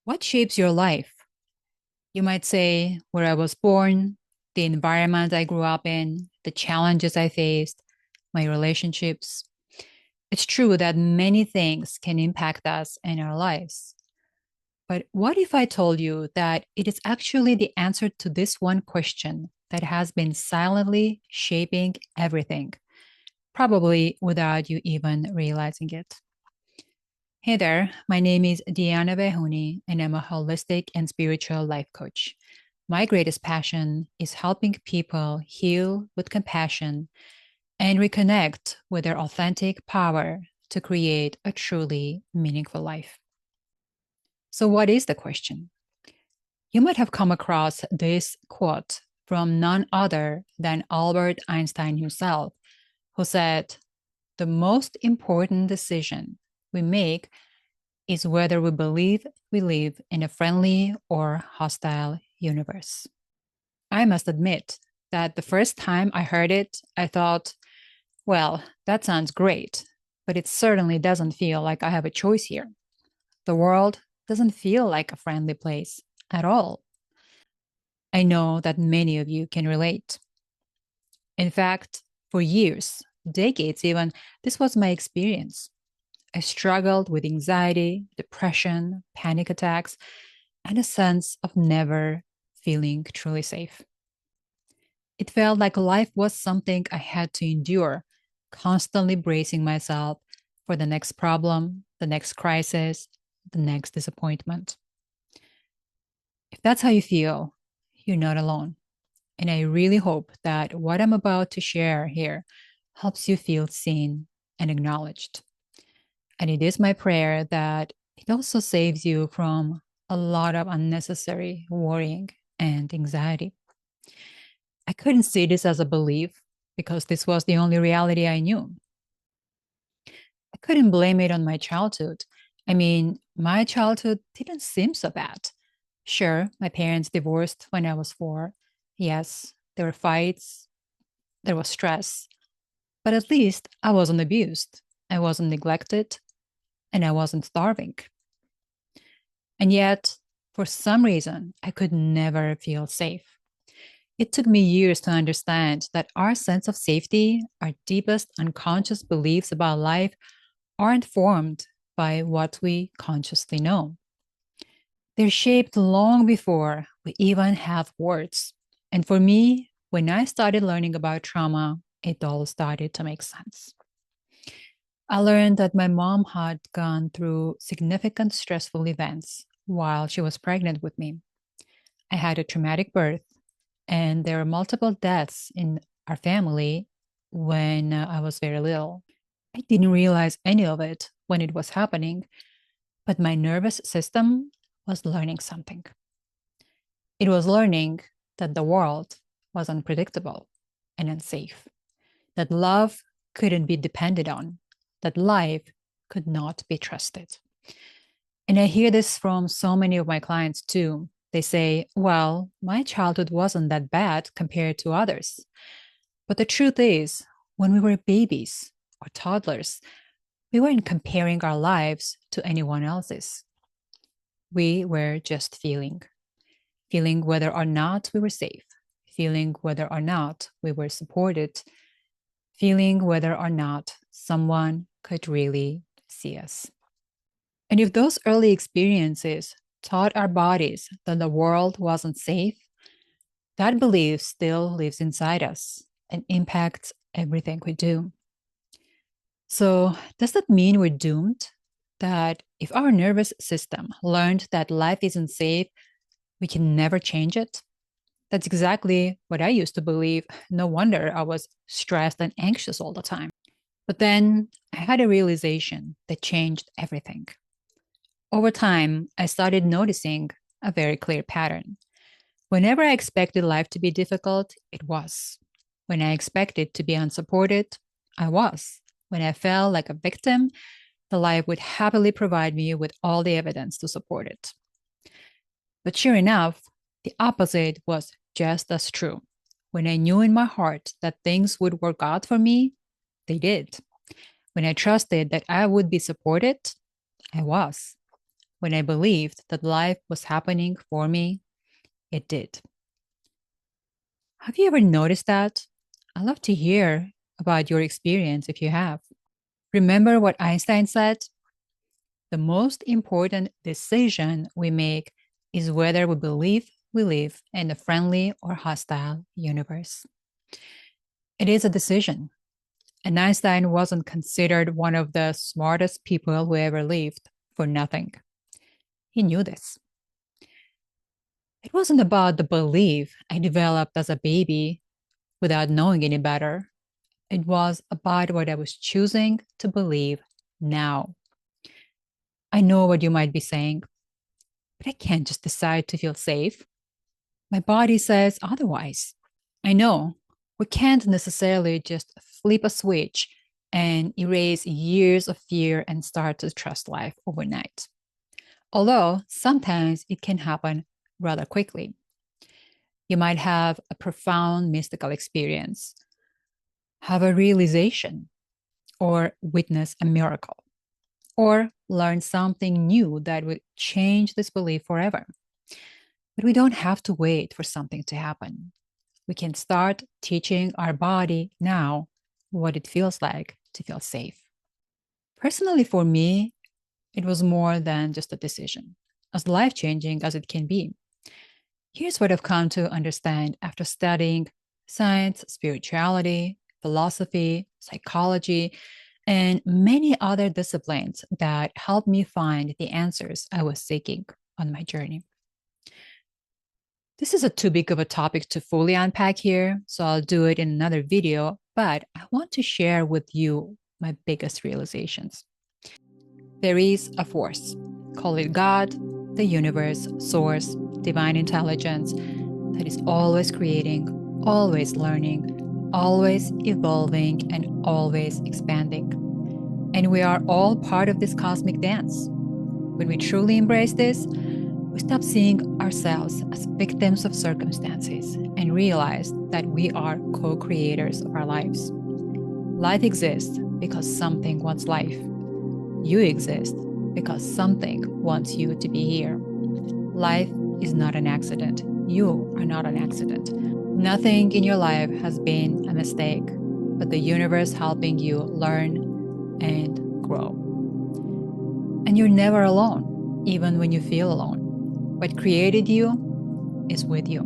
What shapes your life? You might say where I was born, the environment I grew up in, the challenges I faced, my relationships. It's true that many things can impact us in our lives. But what if I told you that it is actually the answer to this one question that has been silently shaping everything, probably without you even realizing it? Hey there, my name is Vehuni, and I'm a holistic and spiritual life coach. My greatest passion is helping people heal with compassion and reconnect with their authentic power to create a truly meaningful life. So, what is the question? You might have come across this quote from none other than Albert Einstein himself, who said, "The most important decision we make is whether we believe we live in a friendly or hostile universe." I must admit that the first time I heard it, I thought, well, that sounds great, but it certainly doesn't feel like I have a choice here. The world doesn't feel like a friendly place at all. I know that many of you can relate. In fact, for years, decades even, this was my experience. I struggled with anxiety, depression, panic attacks, and a sense of never feeling truly safe. It felt like life was something I had to endure, constantly bracing myself for the next problem, the next crisis, the next disappointment. If that's how you feel, you're not alone. And I really hope that what I'm about to share here helps you feel seen and acknowledged. And it is my prayer that it also saves you from a lot of unnecessary worrying and anxiety. I couldn't see this as a belief because this was the only reality I knew. I couldn't blame it on my childhood. I mean, my childhood didn't seem so bad. Sure, my parents divorced when I was 4. Yes, there were fights, there was stress, but at least I wasn't abused. I wasn't neglected, and I wasn't starving. And yet, for some reason, I could never feel safe. It took me years to understand that our sense of safety, our deepest unconscious beliefs about life, aren't formed by what we consciously know. They're shaped long before we even have words. And for me, when I started learning about trauma, it all started to make sense. I learned that my mom had gone through significant stressful events while she was pregnant with me. I had a traumatic birth, and there were multiple deaths in our family when I was very little. I didn't realize any of it when it was happening, but my nervous system was learning something. It was learning that the world was unpredictable and unsafe, that love couldn't be depended on, that life could not be trusted. And I hear this from so many of my clients too. They say, well, my childhood wasn't that bad compared to others. But the truth is, when we were babies or toddlers, we weren't comparing our lives to anyone else's. We were just feeling whether or not we were safe, feeling whether or not we were supported, feeling whether or not someone could really see us. And if those early experiences taught our bodies that the world wasn't safe, that belief still lives inside us and impacts everything we do. So, does that mean we're doomed? That if our nervous system learned that life isn't safe, we can never change it? That's exactly what I used to believe. No wonder I was stressed and anxious all the time. But then I had a realization that changed everything. Over time, I started noticing a very clear pattern. Whenever I expected life to be difficult, it was. When I expected to be unsupported, I was. When I felt like a victim, the life would happily provide me with all the evidence to support it. But sure enough, the opposite was just as true. When I knew in my heart that things would work out for me, they did. When I trusted that I would be supported, I was. when I believed that life was happening for me, it did. Have you ever noticed that? I'd love to hear about your experience if you have. Remember what Einstein said? The most important decision we make is whether we believe we live in a friendly or hostile universe. It is a decision. And Einstein wasn't considered one of the smartest people who ever lived for nothing. He knew this. It wasn't about the belief I developed as a baby without knowing any better. It was about what I was choosing to believe now. I know what you might be saying, but I can't just decide to feel safe. My body says otherwise. I know we can't necessarily just flip a switch and erase years of fear and start to trust life overnight. Although sometimes it can happen rather quickly. You might have a profound mystical experience, have a realization, or witness a miracle, or learn something new that would change this belief forever. But we don't have to wait for something to happen. We can start teaching our body now what it feels like to feel safe. Personally, for me, it was more than just a decision, as life changing as it can be. Here's what I've come to understand after studying science, spirituality, philosophy, psychology, and many other disciplines that helped me find the answers I was seeking on my journey. This is a too big of a topic to fully unpack here, so I'll do it in another video, but I want to share with you my biggest realizations. There is a force, call it God, the universe, source, divine intelligence, that is always creating, always learning, always evolving, and always expanding. And we are all part of this cosmic dance. When we truly embrace this, we stop seeing ourselves as victims of circumstances and realize that we are co creators of our lives. Life exists because something wants life. You exist because something wants you to be here. Life is not an accident. You are not an accident. Nothing in your life has been a mistake, but the universe helping you learn and grow. And you're never alone, even when you feel alone. What created you is with you.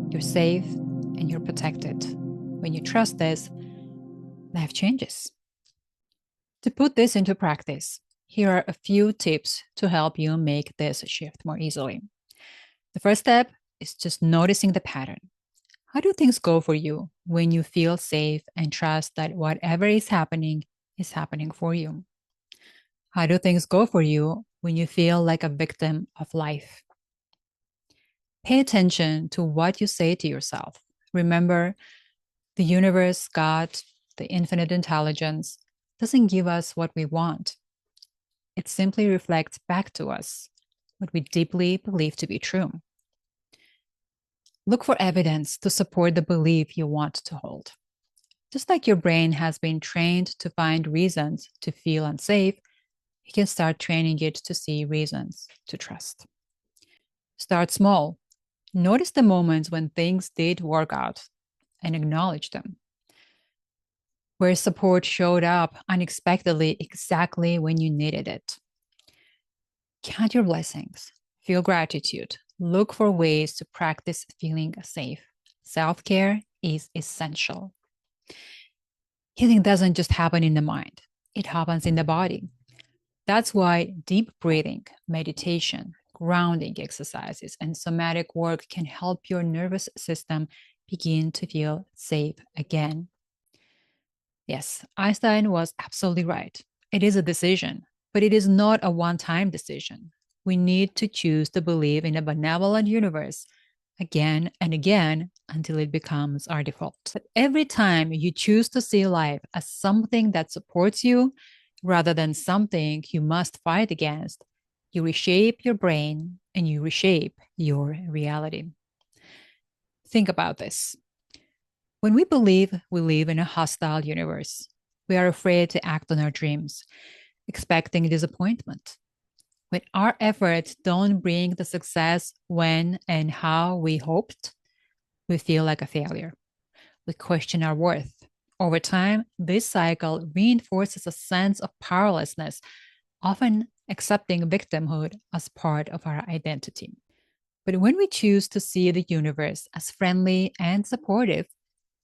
You're safe and you're protected. When you trust this, life changes. To put this into practice, here are a few tips to help you make this shift more easily. The first step is just noticing the pattern. How do things go for you when you feel safe and trust that whatever is happening for you? How do things go for you when you feel like a victim of life? Pay attention to what you say to yourself. Remember, the universe, God, the infinite intelligence, doesn't give us what we want. It simply reflects back to us what we deeply believe to be true. Look for evidence to support the belief you want to hold. Just like your brain has been trained to find reasons to feel unsafe, you can start training it to see reasons to trust. Start small. Notice the moments when things did work out and acknowledge them. Where support showed up unexpectedly exactly when you needed it. Count your blessings. Feel gratitude. Look for ways to practice feeling safe. Self-care is essential. Healing doesn't just happen in the mind, it happens in the body. That's why deep breathing, meditation, grounding exercises, and somatic work can help your nervous system begin to feel safe again. Yes, Einstein was absolutely right. It is a decision, but it is not a one time decision. We need to choose to believe in a benevolent universe again and again until it becomes our default. But every time you choose to see life as something that supports you rather than something you must fight against, you reshape your brain and you reshape your reality. Think about this. When we believe we live in a hostile universe, we are afraid to act on our dreams, expecting disappointment. When our efforts don't bring the success when and how we hoped, we feel like a failure. We question our worth. Over time, this cycle reinforces a sense of powerlessness, often accepting victimhood as part of our identity. But when we choose to see the universe as friendly and supportive,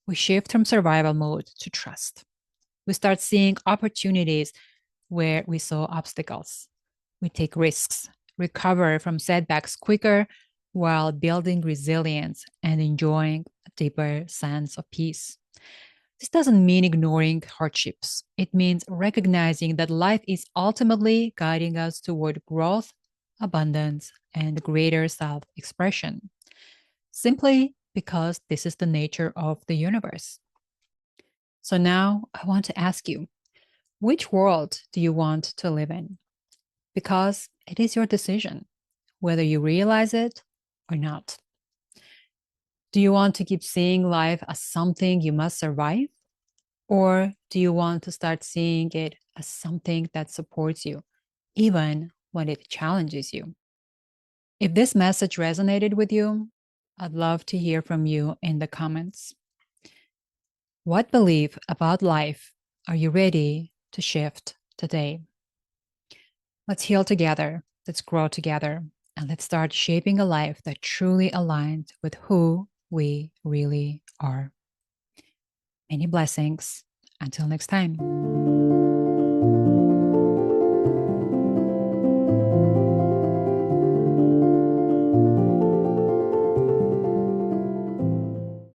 we shift from survival mode to trust. We start seeing opportunities where we saw obstacles. We take risks, recover from setbacks quicker while building resilience and enjoying a deeper sense of peace. This doesn't mean ignoring hardships. It means recognizing that life is ultimately guiding us toward growth, abundance, and greater self expression, simply because this is the nature of the universe. So now I want to ask you, which world do you want to live in? Because it is your decision, whether you realize it or not. Do you want to keep seeing life as something you must survive? Or do you want to start seeing it as something that supports you, even when it challenges you? If this message resonated with you, I'd love to hear from you in the comments. What belief about life are you ready to shift today? Let's heal together, let's grow together, and let's start shaping a life that truly aligns with who we really are. Many blessings. Until next time.